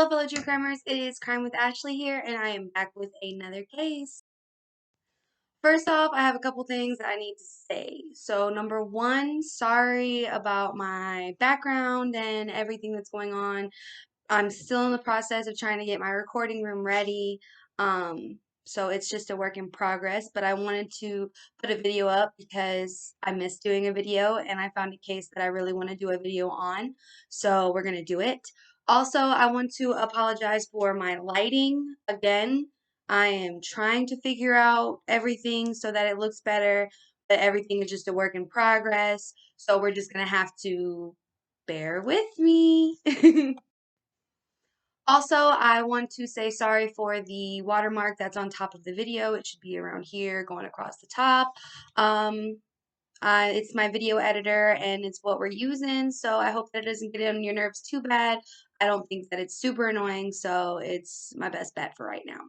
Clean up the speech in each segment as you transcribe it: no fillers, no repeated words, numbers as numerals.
Hello, fellow true crimers. It is Crime with Ashley here, and I am back with another case. First off, I have a couple things that I need to say. So, number one, sorry about my background and everything that's going on. I'm still in the process of trying to get my recording room ready. So it's just a work in progress, but I wanted to put a video up because I miss doing a video and I found a case that I really want to do a video on. So we're going to do it. Also, I want to apologize for my lighting again. I am trying to figure out everything so that it looks better, but everything is just a work in progress. So we're just going to have to bear with me. Also, I want to say sorry for the watermark that's on top of the video. It should be around here going across the top. Um, it's my video editor and it's what we're using, so I hope that it doesn't get on your nerves too bad. I don't think that it's super annoying, so it's my best bet for right now.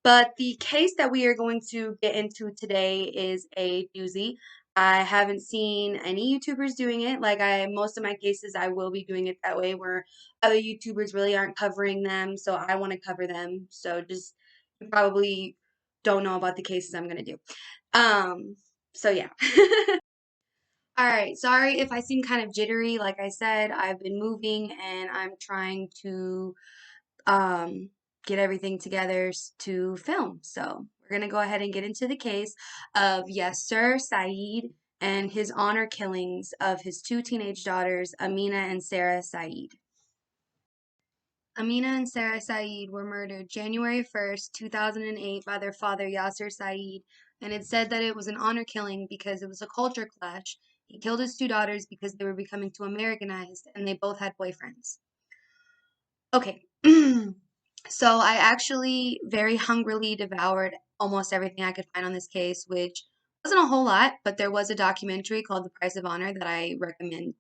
But the case that we are going to get into today is a doozy. I haven't seen any YouTubers doing it. Most of my cases, I will be doing it that way where other YouTubers really aren't covering them, so I want to cover them. So just you probably don't know about the cases I'm gonna do. So yeah. All right, sorry if I seem kind of jittery. Like I said, I've been moving and I'm trying to um, get everything together to film. So we're going to go ahead and get into the case of Yaser Said and his honor killings of his two teenage daughters, Amina and Sarah Said. Amina and Sarah Said were murdered January 1st, 2008 by their father Yaser Said, and it said that it was an honor killing because it was a culture clash. He killed his two daughters because they were becoming too Americanized and they both had boyfriends. Okay. So I actually very hungrily devoured almost everything I could find on this case, which wasn't a whole lot, but there was a documentary called The Price of Honor that I recommend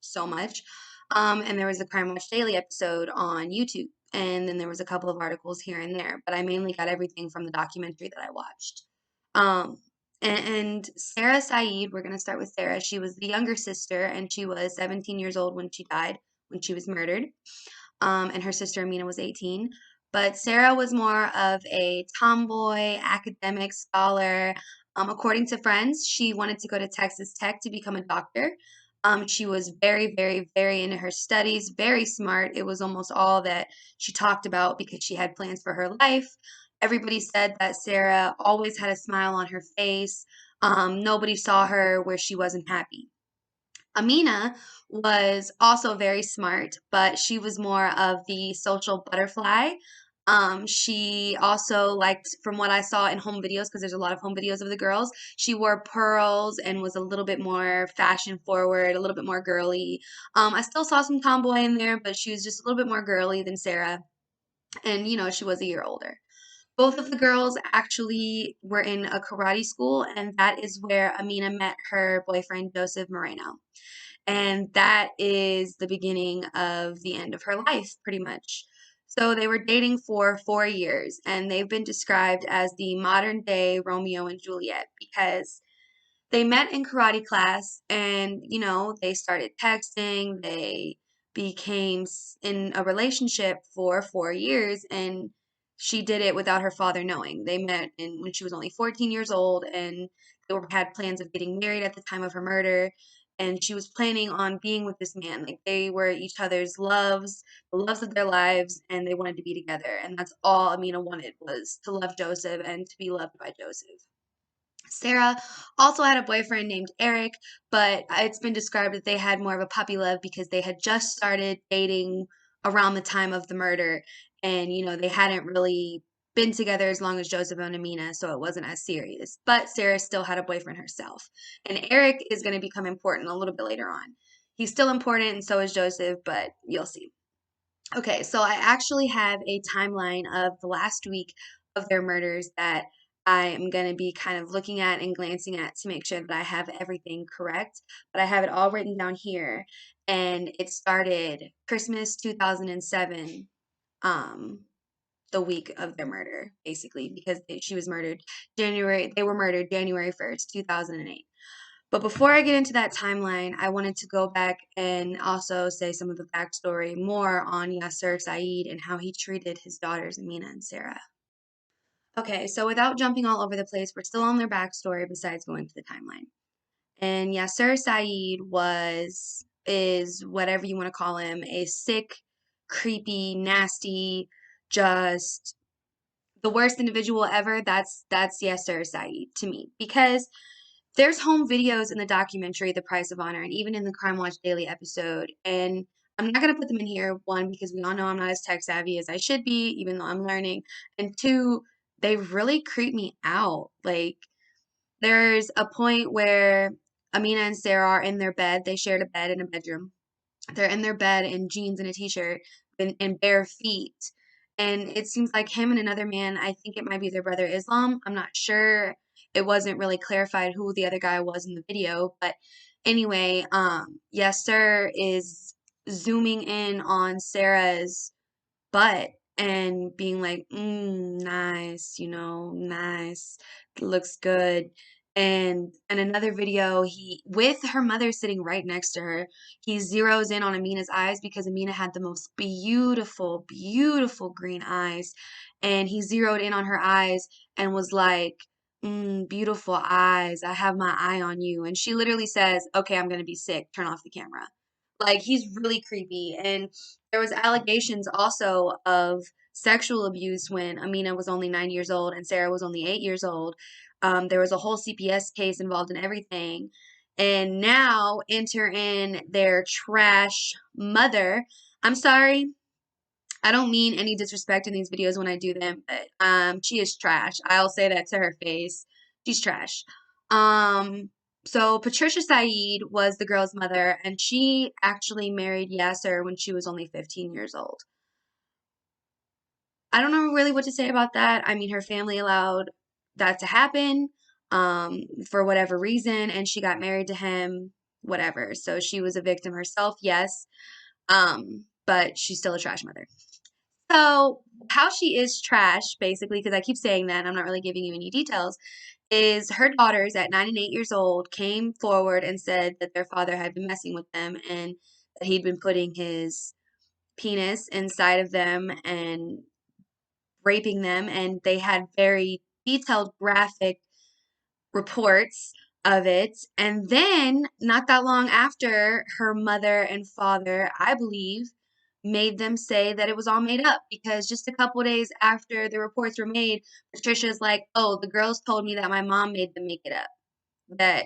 so much. And there was a Crime Watch Daily episode on YouTube. And then there was a couple of articles here and there, but I mainly got everything from the documentary that I watched. Um, and Sarah Said, we're going to start with Sarah. She was the younger sister, and she was 17 years old when she died, when she was murdered, and her sister Amina was 18. But Sarah was more of a tomboy, academic scholar. According to friends, she wanted to go to Texas Tech to become a doctor. She was very, very, very into her studies, very smart. It was almost all that she talked about because she had plans for her life. Everybody said that Sarah always had a smile on her face. Nobody saw her where she wasn't happy. Amina was also very smart, but she was more of the social butterfly. She also liked, from what I saw in home videos, because there's a lot of home videos of the girls, she wore pearls and was a little bit more fashion forward, a little bit more girly. I still saw some tomboy in there, but she was just a little bit more girly than Sarah. And, she was a year older. Both of the girls actually were in a karate school, and that is where Amina met her boyfriend, Joseph Moreno. And that is the beginning of the end of her life, pretty much. So they were dating for 4 years, and they've been described as the modern day Romeo and Juliet because they met in karate class and, they started texting. They became in a relationship for 4 years, and she did it without her father knowing. They met when she was only 14 years old, and had plans of getting married at the time of her murder. And she was planning on being with this man. Like they were each other's loves, the loves of their lives, and they wanted to be together. And that's all Amina wanted, was to love Joseph and to be loved by Joseph. Sarah also had a boyfriend named Eric, but it's been described that they had more of a puppy love because they had just started dating around the time of the murder. And, they hadn't really been together as long as Joseph and Amina, so it wasn't as serious. But Sarah still had a boyfriend herself. And Eric is going to become important a little bit later on. He's still important, and so is Joseph, but you'll see. Okay, so I actually have a timeline of the last week of their murders that I am going to be kind of looking at and glancing at to make sure that I have everything correct. But I have it all written down here, and it started Christmas 2007, the week of their murder, basically, because they were murdered January 1st, 2008. But before I get into that timeline, I wanted to go back and also say some of the backstory more on Yaser Said and how he treated his daughters, Amina and Sarah. Okay, so without jumping all over the place, we're still on their backstory besides going to the timeline. And Yaser Said is whatever you want to call him, a sick, creepy, nasty, just the worst individual ever. That's Yaser Said to me, because there's home videos in the documentary The Price of Honor and even in the Crime Watch Daily episode. And I'm not going to put them in here, one, because we all know I'm not as tech savvy as I should be, even though I'm learning. And two, they really creep me out. Like, there's a point where Amina and Sarah are in their bed. They shared a bed in a bedroom. They're in their bed in jeans and a t-shirt and bare feet. And it seems like him and another man, I think it might be their brother Islam. I'm not sure. It wasn't really clarified who the other guy was in the video. But anyway, Yasser is zooming in on Sarah's butt and being like, nice, nice, looks good. And in another video, he, with her mother sitting right next to her, he zeroes in on Amina's eyes because Amina had the most beautiful, beautiful green eyes. And he zeroed in on her eyes and was like, beautiful eyes. I have my eye on you. And she literally says, okay, I'm going to be sick. Turn off the camera. Like, he's really creepy. And there was allegations also of sexual abuse when Amina was only 9 years old and Sarah was only 8 years old. There was a whole CPS case involved in everything. And now enter in their trash mother. I'm sorry. I don't mean any disrespect in these videos when I do them, but she is trash. I'll say that to her face. She's trash. Um, so Patricia Said was the girl's mother, and she actually married Yasser when she was only 15 years old. I don't know really what to say about that. I mean, her family allowed that to happen for whatever reason, and she got married to him, whatever. So she was a victim herself, yes, but she's still a trash mother. So, how she is trash, basically, because I keep saying that and I'm not really giving you any details, is her daughters at 9 and 8 years old came forward and said that their father had been messing with them and that he'd been putting his penis inside of them and raping them. And they had very detailed, graphic reports of it. And then, not that long after, her mother and father, I believe, made them say that it was all made up because just a couple days after the reports were made, Patricia's like, oh, the girls told me that my mom made them make it up, that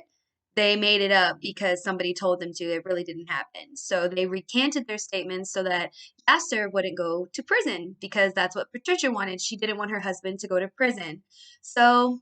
they made it up because somebody told them to. It really didn't happen. So they recanted their statements so that Yaser wouldn't go to prison because that's what Patricia wanted. She didn't want her husband to go to prison. So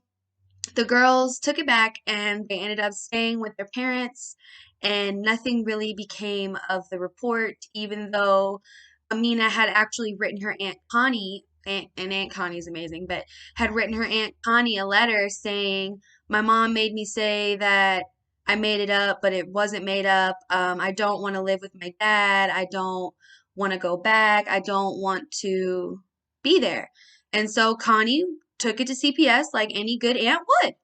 the girls took it back and they ended up staying with their parents, and nothing really became of the report, even though Amina had actually written her Aunt Connie, and Aunt Connie's amazing, but had written her Aunt Connie a letter saying, my mom made me say that I made it up, but it wasn't made up. I don't want to live with my dad. I don't want to go back. I don't want to be there. And so Connie took it to CPS like any good aunt would.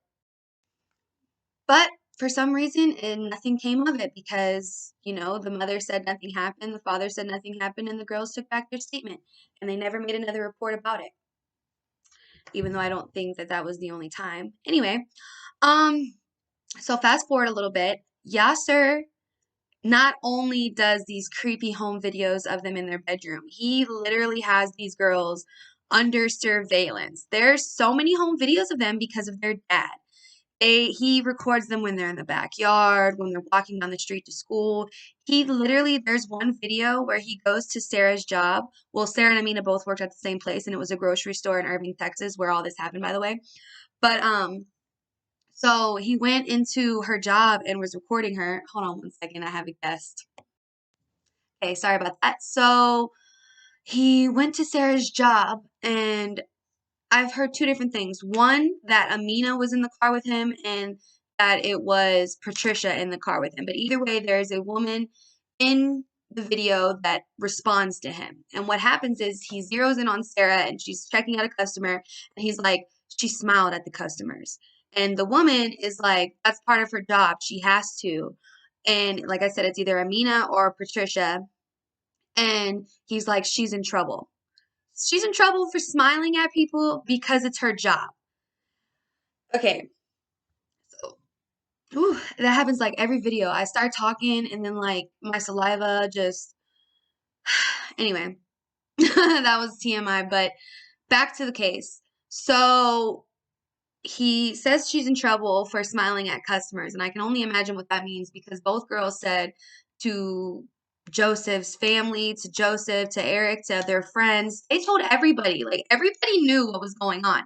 But for some reason, nothing came of it because, the mother said nothing happened, the father said nothing happened, and the girls took back their statement. And they never made another report about it, even though I don't think that that was the only time. Anyway, um, so fast forward a little bit. Yasser not only does these creepy home videos of them in their bedroom, he literally has these girls under surveillance. There's so many home videos of them because of their dad. He records them when they're in the backyard, when they're walking down the street to school. He literally, there's one video where he goes to Sarah's job. Well, Sarah and Amina both worked at the same place, and it was a grocery store in Irving, Texas, where all this happened, by the way. But so he went into her job and was recording her. Hold on one second, I have a guest. Okay, sorry about that. So he went to Sarah's job, and I've heard two different things. One, that Amina was in the car with him, and that it was Patricia in the car with him. But either way, there's a woman in the video that responds to him. And what happens is he zeroes in on Sarah, and she's checking out a customer, and he's like, she smiled at the customers. And the woman is like, that's part of her job. She has to. And like I said, it's either Amina or Patricia. And he's like, she's in trouble. She's in trouble for smiling at people because it's her job. Okay. So, that happens like every video. I start talking and then like my saliva just, anyway, that was TMI, but back to the case. So he says she's in trouble for smiling at customers, and I can only imagine what that means because both girls said to Joseph's family, to Joseph, to Eric, to their friends, they told everybody, like everybody knew what was going on.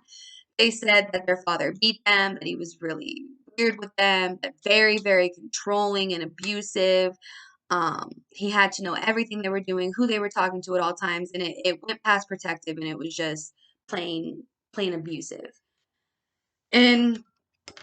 They said that their father beat them, that he was really weird with them, that very, very controlling and abusive. He had to know everything they were doing, who they were talking to at all times, and it went past protective and it was just plain abusive. And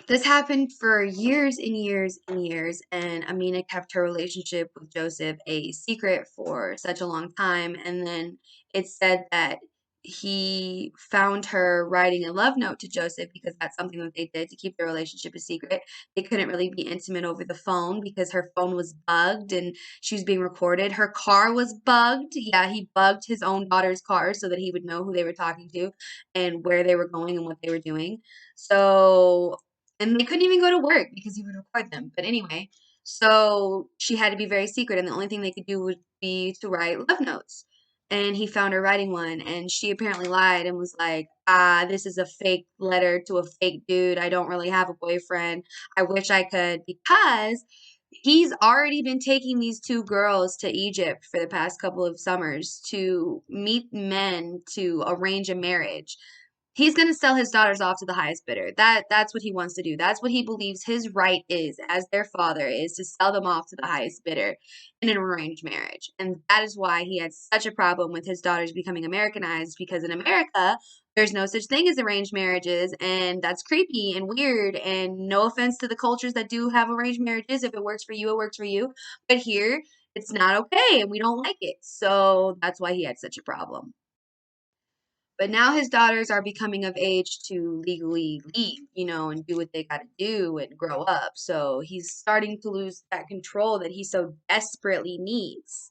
this happened for years and years and years, and Amina kept her relationship with Joseph a secret for such a long time. And then it's said that he found her writing a love note to Joseph because that's something that they did to keep their relationship a secret. They couldn't really be intimate over the phone because her phone was bugged and she was being recorded. Her car was bugged. Yeah, he bugged his own daughter's car so that he would know who they were talking to and where they were going and what they were doing. So and they couldn't even go to work because he would record them. But anyway, so she had to be very secret, and the only thing they could do would be to write love notes. And he found her writing one, and she apparently lied and was like, this is a fake letter to a fake dude. I don't really have a boyfriend. I wish I could, because he's already been taking these two girls to Egypt for the past couple of summers to meet men to arrange a marriage. He's going to sell his daughters off to the highest bidder. That's what he wants to do. That's what he believes his right is as their father, is to sell them off to the highest bidder in an arranged marriage. And that is why he had such a problem with his daughters becoming Americanized, because in America there's no such thing as arranged marriages, and that's creepy and weird. And no offense to the cultures that do have arranged marriages, if it works for you, it works for you. But here it's not okay and we don't like it. So that's why he had such a problem. But now his daughters are becoming of age to legally leave, and do what they got to do and grow up. So he's starting to lose that control that he so desperately needs.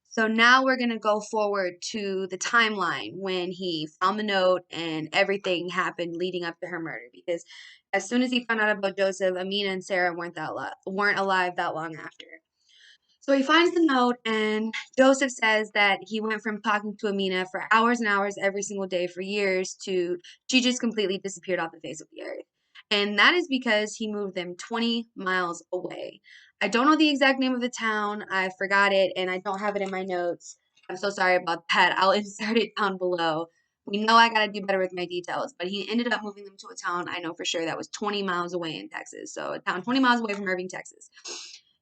So now we're going to go forward to the timeline when he found the note and everything happened leading up to her murder. Because as soon as he found out about Joseph, Amina and Sarah weren't alive that long after. So he finds the note, and Joseph says that he went from talking to Amina for hours and hours every single day for years to she just completely disappeared off the face of the earth. And that is because he moved them 20 miles away. I don't know the exact name of the town. I forgot it, and I don't have it in my notes. I'm so sorry about that. I'll insert it down below. We know I got to do better with my details, but he ended up moving them to a town I know for sure that was 20 miles away in Texas. So a town 20 miles away from Irving, Texas.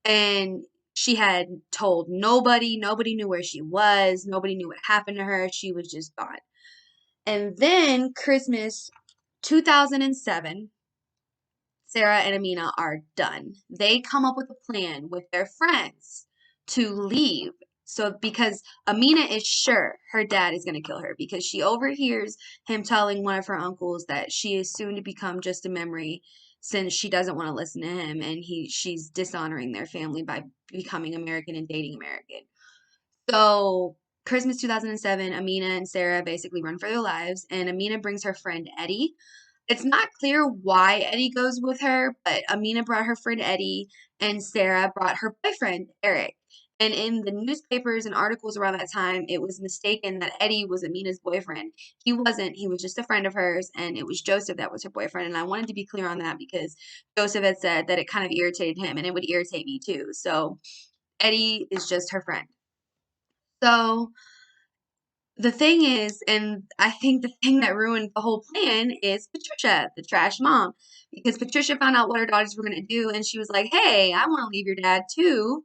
And she had told nobody. Nobody knew where she was. Nobody knew what happened to her. She was just gone. And then Christmas 2007, Sarah and Amina are done. They come up with a plan with their friends to leave. So, because Amina is sure her dad is going to kill her because she overhears him telling one of her uncles that she is soon to become just a memory since she doesn't want to listen to him, and she's dishonoring their family by becoming American and dating American. So, Christmas 2007, Amina and Sarah basically run for their lives, and Amina brings her friend Eddie. It's not clear why Eddie goes with her, but Amina brought her friend Eddie, and Sarah brought her boyfriend, Eric. And in the newspapers and articles around that time, it was mistaken that Eddie was Amina's boyfriend. He wasn't. He was just a friend of hers, and it was Joseph that was her boyfriend. And I wanted to be clear on that because Joseph had said that it kind of irritated him, and it would irritate me too. So Eddie is just her friend. So the thing is, and I think the thing that ruined the whole plan is Patricia, the trash mom, because Patricia found out what her daughters were going to do, and she was like, hey, I want to leave your dad too.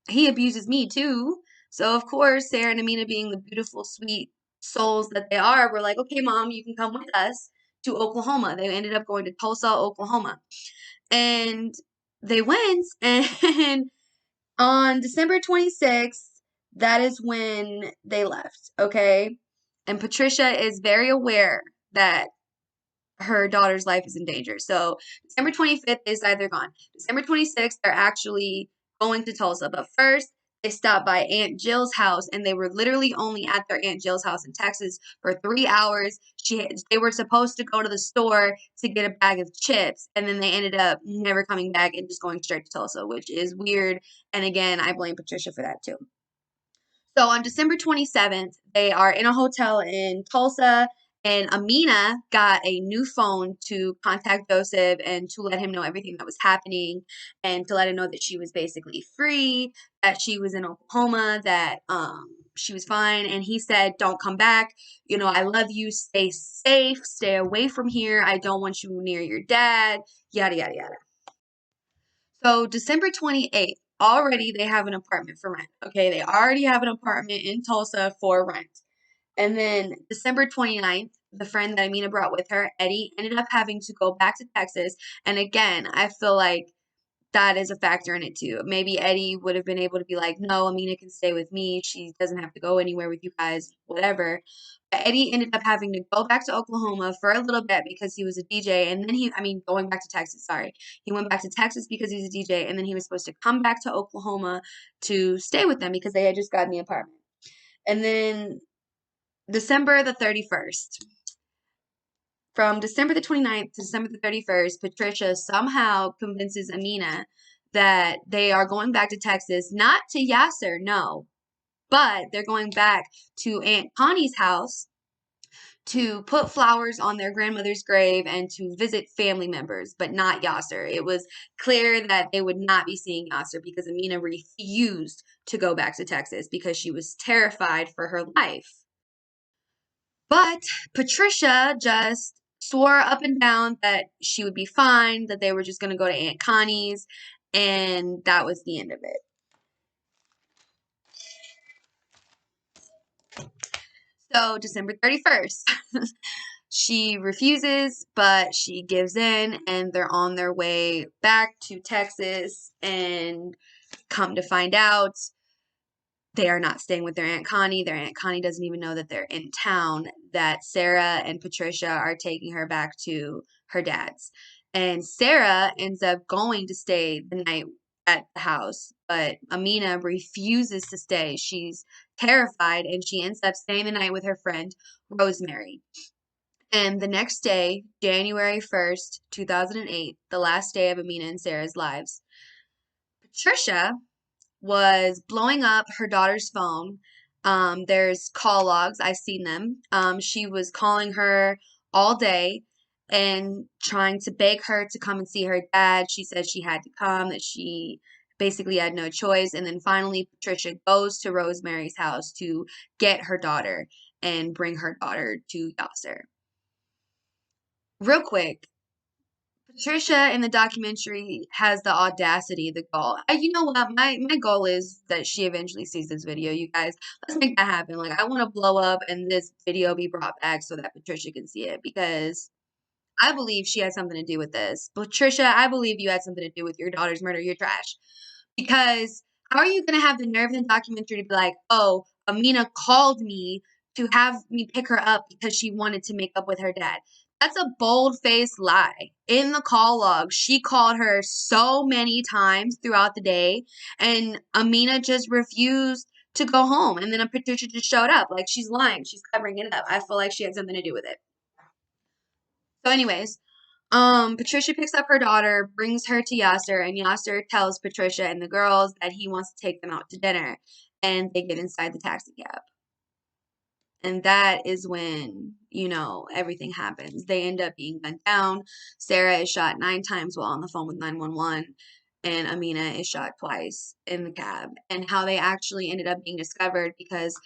He abuses me too. So, of course, Sarah and Amina, being the beautiful, sweet souls that they are, were like, okay, mom, you can come with us to Oklahoma. They ended up going to Tulsa, Oklahoma. And they went, and on December 26th, that is when they left, okay? And Patricia is very aware that her daughter's life is in danger. So December 25th, they decide they're gone. December 26th, they're actually going to Tulsa. But first, they stopped by Aunt Jill's house, and they were literally only at their Aunt Jill's house in Texas for 3 hours. They were supposed to go to the store to get a bag of chips, and then they ended up never coming back and just going straight to Tulsa, which is weird. And again, I blame Patricia for that too. So on December 27th, they are in a hotel in Tulsa, and Amina got a new phone to contact Joseph and to let him know everything that was happening and to let him know that she was basically free, that she was in Oklahoma, that she was fine. And he said, "Don't come back. You know, I love you. Stay safe. Stay away from here. I don't want you near your dad." Yada, yada, yada. So December 28th, already they have an apartment for rent. Okay, they already have an apartment in Tulsa for rent. And then December 29th, the friend that Amina brought with her, Eddie, ended up having to go back to Texas. And again, I feel like that is a factor in it too. Maybe Eddie would have been able to be like, no, Amina can stay with me. She doesn't have to go anywhere with you guys, whatever. But Eddie ended up having to go back to Oklahoma for a little bit because he was a DJ. And then going back to Texas, sorry. He went back to Texas because he's a DJ. And then he was supposed to come back to Oklahoma to stay with them because they had just gotten the apartment. And then December the 31st. From December the 29th to December the 31st, Patricia somehow convinces Amina that they are going back to Texas, not to Yaser, no, but they're going back to Aunt Connie's house to put flowers on their grandmother's grave and to visit family members, but not Yaser. It was clear that they would not be seeing Yaser because Amina refused to go back to Texas because she was terrified for her life. But Patricia just swore up and down that she would be fine, that they were just going to go to Aunt Connie's, and that was the end of it. So, December 31st, she refuses, but she gives in, and they're on their way back to Texas, and come to find out, they are not staying with their Aunt Connie. Their Aunt Connie doesn't even know that they're in town, that Sarah and Patricia are taking her back to her dad's. And Sarah ends up going to stay the night at the house, but Amina refuses to stay. She's terrified, and she ends up staying the night with her friend, Rosemary. And the next day, January 1st, 2008, the last day of Amina and Sarah's lives, Patricia was blowing up her daughter's phone. There's call logs. I've seen them. She was calling her all day and trying to beg her to come and see her dad. She said she had to come, that she basically had no choice. And then finally, Patricia goes to Rosemary's house to get her daughter and bring her daughter to Yaser. Real quick, Patricia in the documentary has the audacity, the goal. You know what? My goal is that she eventually sees this video. You guys, let's make that happen. Like, I want to blow up and this video be brought back so that Patricia can see it because I believe she had something to do with this. Patricia, I believe you had something to do with your daughter's murder. You're trash. Because how are you going to have the nerve in the documentary to be like, oh, Amina called me to have me pick her up because she wanted to make up with her dad? That's a bold-faced lie. In the call log, she called her so many times throughout the day, and Amina just refused to go home. And then Patricia just showed up. Like, she's lying. She's covering it up. I feel like she had something to do with it. So anyways, Patricia picks up her daughter, brings her to Yaser, and Yaser tells Patricia and the girls that he wants to take them out to dinner, and they get inside the taxi cab. And that is when, everything happens. They end up being gunned down. Sarah is shot 9 times while on the phone with 911, and Amina is shot twice in the cab. And how they actually ended up being discovered because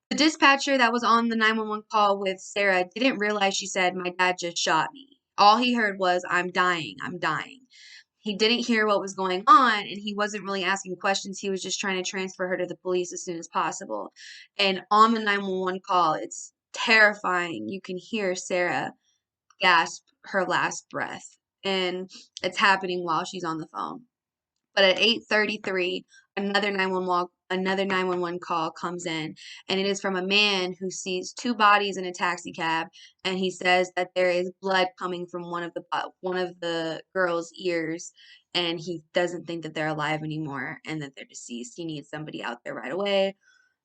the dispatcher that was on the 911 call with Sarah didn't realize she said, "My dad just shot me." All he heard was, "I'm dying, I'm dying." He didn't hear what was going on, and he wasn't really asking questions. He was just trying to transfer her to the police as soon as possible. And on the 911 call, it's terrifying. You can hear Sarah gasp her last breath, and it's happening while she's on the phone. But at 8:33, another 911 call comes in, and it is from a man who sees two bodies in a taxi cab, and he says that there is blood coming from one of the girl's ears, and he doesn't think that they're alive anymore and that they're deceased. He needs somebody out there right away.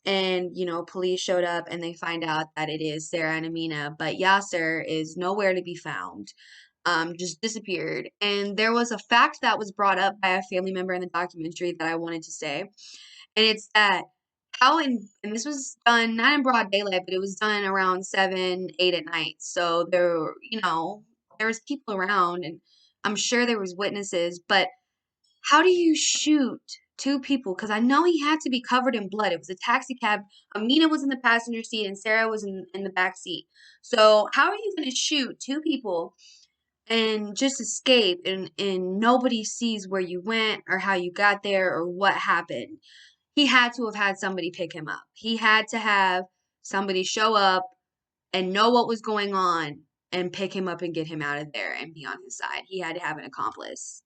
And, police showed up and they find out that it is Sarah and Amina, but Yaser is nowhere to be found, just disappeared. And there was a fact that was brought up by a family member in the documentary that I wanted to say, and it's that and this was done not in broad daylight, but it was done around 7, 8 at night. So there was people around, and I'm sure there was witnesses, but how do you shoot two people? Because I know he had to be covered in blood. It was a taxi cab. Amina was in the passenger seat and Sarah was in the back seat. So how are you going to shoot two people and just escape and nobody sees where you went or how you got there or what happened? He had to have had somebody pick him up. He had to have somebody show up and know what was going on and pick him up and get him out of there and be on his side. He had to have an accomplice.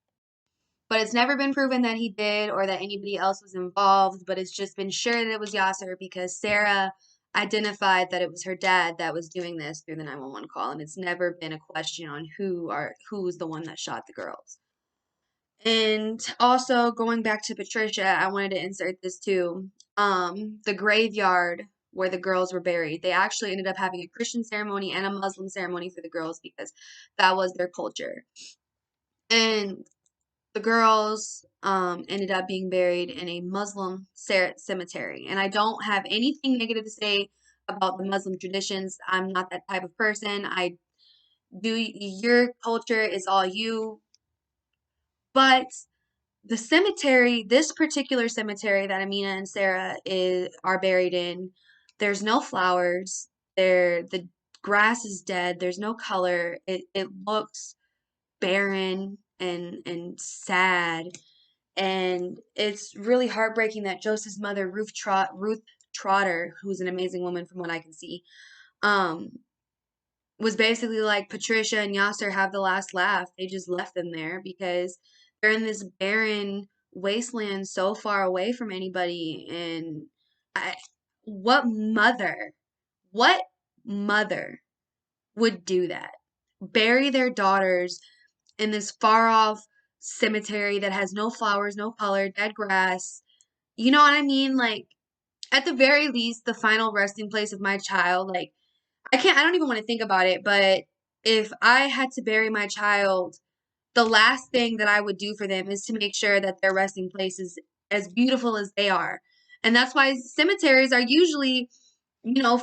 But it's never been proven that he did or that anybody else was involved, but it's just been sure that it was Yaser because Sarah identified that it was her dad that was doing this through the 911 call, and it's never been a question on who was the one that shot the girls. And also going back to Patricia, I wanted to insert this too. The graveyard where the girls were buried, they actually ended up having a Christian ceremony and a Muslim ceremony for the girls because that was their culture. And the girls ended up being buried in a Muslim cemetery. And I don't have anything negative to say about the Muslim traditions. I'm not that type of person. Your culture is all you. But this particular cemetery that Amina and Sarah are buried in, there's no flowers. The grass is dead. There's no color. It looks barren and sad. And it's really heartbreaking that Joseph's mother, Ruth Trotter, who's an amazing woman from what I can see, um, was basically like Patricia and Yaser have the last laugh. They just left them there because they're in this barren wasteland so far away from anybody. And I, what mother, what mother would do that? Bury their daughters in this far off cemetery that has no flowers, no color, dead grass. You know what I mean? Like, at the very least, the final resting place of my child, like, I don't even want to think about it, but if I had to bury my child, the last thing that I would do for them is to make sure that their resting place is as beautiful as they are. And that's why cemeteries are usually,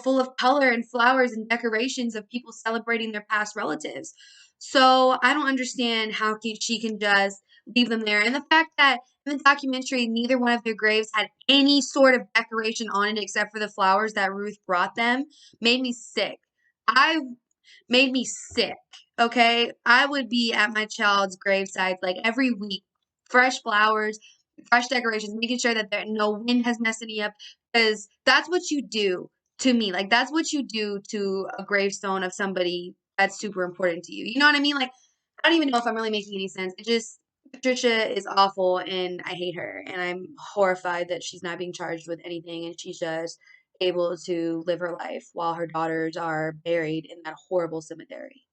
full of color and flowers and decorations of people celebrating their past relatives. So I don't understand how she can just leave them there. And the fact that in the documentary, neither one of their graves had any sort of decoration on it except for the flowers that Ruth brought them made me sick. I made me sick. Okay, I would be at my child's graveside like every week, fresh flowers, fresh decorations, making sure that no wind has messed any up, because that's what you do to me. Like that's what you do to a gravestone of somebody that's super important to you. You know what I mean? Like I don't even know if I'm really making any sense. Patricia is awful and I hate her and I'm horrified that she's not being charged with anything and she's just able to live her life while her daughters are buried in that horrible cemetery.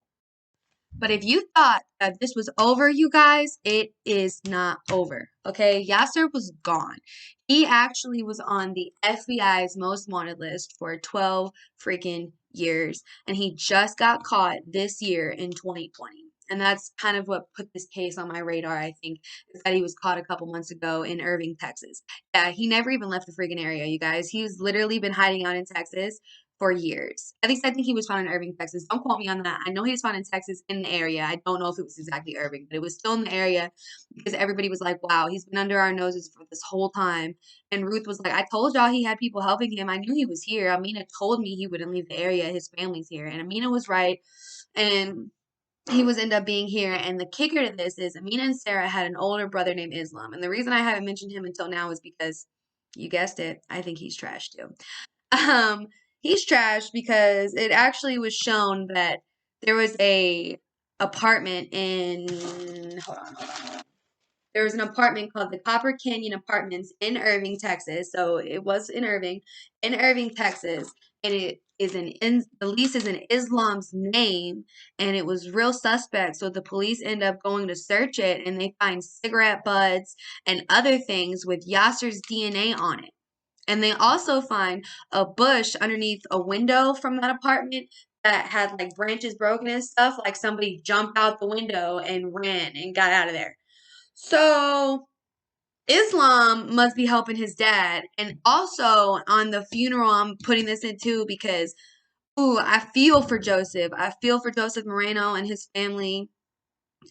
But if you thought that this was over, you guys, it is not over. Okay, Yaser was gone. He actually was on the FBI's most wanted list for 12 freaking years, and he just got caught this year in 2020. And that's kind of what put this case on my radar, I think, is that he was caught a couple months ago in Irving, Texas. Yeah, he never even left the freaking area, you guys. He's literally been hiding out in Texas for years. At least I think he was found in Irving, Texas. Don't quote me on that. I know he was found in Texas in the area. I don't know if it was exactly Irving, but it was still in the area because everybody was like, wow, he's been under our noses for this whole time. And Ruth was like, I told y'all he had people helping him. I knew he was here. Amina told me he wouldn't leave the area. His family's here. And Amina was right. And he was end up being here. And the kicker to this is Amina and Sarah had an older brother named Islam. And the reason I haven't mentioned him until now is because you guessed it, I think he's trash too. Um, he's trash because it actually was shown that there was a apartment in hold on. there was an apartment called the Copper Canyon Apartments in Irving, Texas. So it was in Irving, Texas, and it is the lease is in Islam's name, and it was real suspect. So the police end up going to search it, and they find cigarette butts and other things with Yaser's DNA on it. And they also find a bush underneath a window from that apartment that had like branches broken and stuff, like somebody jumped out the window and ran and got out of there. So Islam must be helping his dad. And also on the funeral, I'm putting this in too because, ooh, I feel for Joseph. I feel for Joseph Moreno and his family.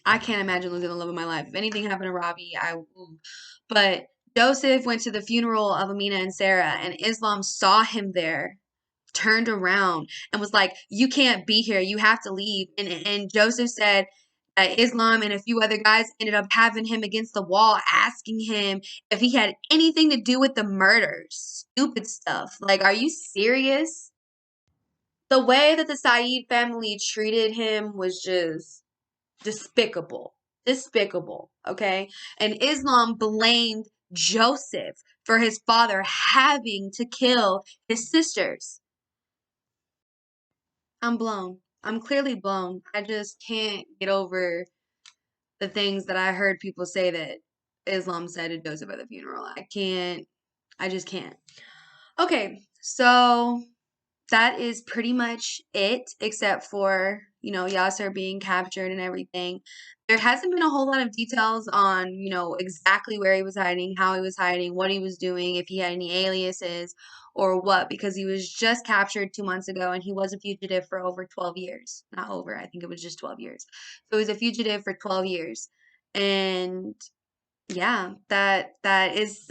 I can't imagine losing the love of my life. If anything happened to Robbie, ooh. But Joseph went to the funeral of Amina and Sarah, and Islam saw him there, turned around, and was like, "You can't be here. You have to leave." And Joseph said that Islam and a few other guys ended up having him against the wall, asking him if he had anything to do with the murders. Stupid stuff. Like, are you serious? The way that the Said family treated him was just despicable. Despicable, okay? And Islam blamed Joseph for his father having to kill his sisters. I'm blown. I'm clearly blown. I just can't get over the things that I heard people say that Islam said to Joseph at the funeral. I just can't. Okay, so that is pretty much it, except for, Yasser being captured and everything. There hasn't been a whole lot of details on, exactly where he was hiding, how he was hiding, what he was doing, if he had any aliases or what, because he was just captured 2 months ago and he was a fugitive for over 12 years. Not over, I think it was just 12 years. So he was a fugitive for 12 years. And yeah, that is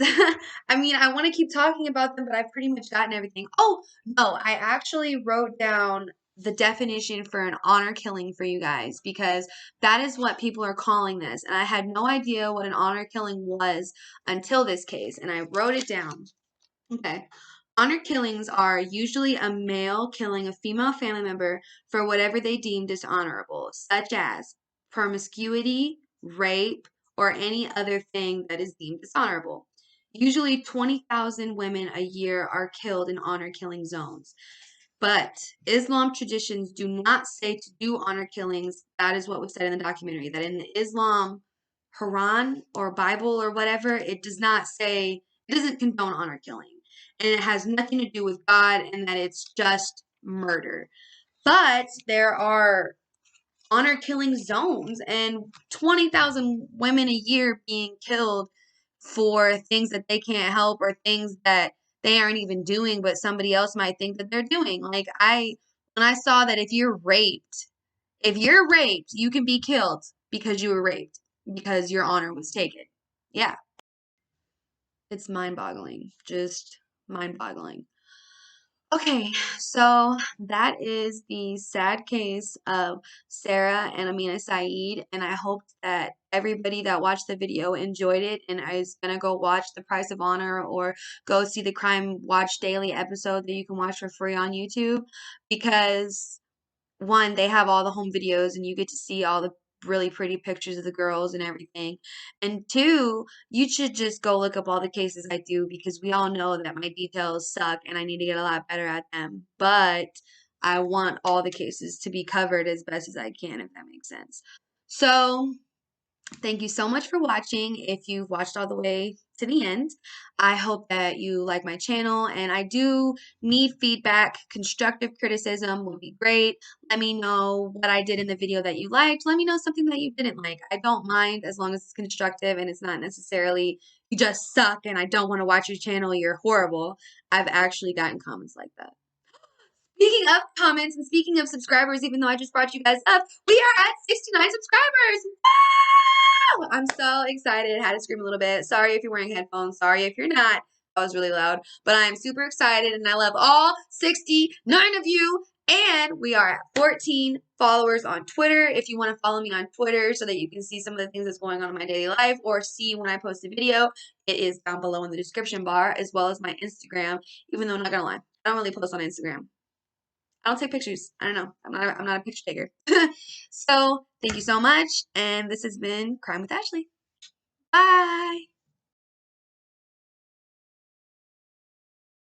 I mean, I want to keep talking about them, but I've pretty much gotten everything. Oh, no, I actually wrote down the definition for an honor killing for you guys because that is what people are calling this. And I had no idea what an honor killing was until this case, and I wrote it down. Okay. Honor killings are usually a male killing a female family member for whatever they deem dishonorable, such as promiscuity, rape, or any other thing that is deemed dishonorable. Usually 20,000 women a year are killed in honor killing zones. But Islam traditions do not say to do honor killings. That is what was said in the documentary, that in the Islam Quran or Bible or whatever, it does not say, it doesn't condone honor killing. And it has nothing to do with God and that it's just murder. But there are honor killing zones and 20,000 women a year being killed for things that they can't help or things that they aren't even doing, but somebody else might think that they're doing. Like when I saw that if you're raped, you can be killed because you were raped, because your honor was taken. Yeah, it's mind-boggling. Just mind-boggling. Okay, so that is the sad case of Sarah and Amina Said, and I hope that everybody that watched the video enjoyed it and is gonna go watch The Price of Honor or go see the Crime Watch Daily episode that you can watch for free on YouTube because one, they have all the home videos and you get to see all the really pretty pictures of the girls and everything. And two, you should just go look up all the cases I do because we all know that my details suck and I need to get a lot better at them. But I want all the cases to be covered as best as I can, if that makes sense. So, thank you so much for watching. If you've watched all the way to the end, I hope that you like my channel and I do need feedback. Constructive criticism would be great. Let me know what I did in the video that you liked. Let me know something that you didn't like. I don't mind as long as it's constructive and it's not necessarily you just suck and I don't want to watch your channel, you're horrible. I've actually gotten comments like that. Speaking of comments and speaking of subscribers, even though I just brought you guys up, we are at 69 subscribers. Wow! I'm so excited. I had to scream a little bit. Sorry if you're wearing headphones. Sorry if you're not. That was really loud. But I am super excited and I love all 69 of you. And we are at 14 followers on Twitter. If you want to follow me on Twitter so that you can see some of the things that's going on in my daily life or see when I post a video, it is down below in the description bar, as well as my Instagram, even though I'm not going to lie, I don't really post on Instagram. I don't take pictures. I don't know. I'm not a picture taker. So thank you so much. And this has been Crime with Ashley. Bye.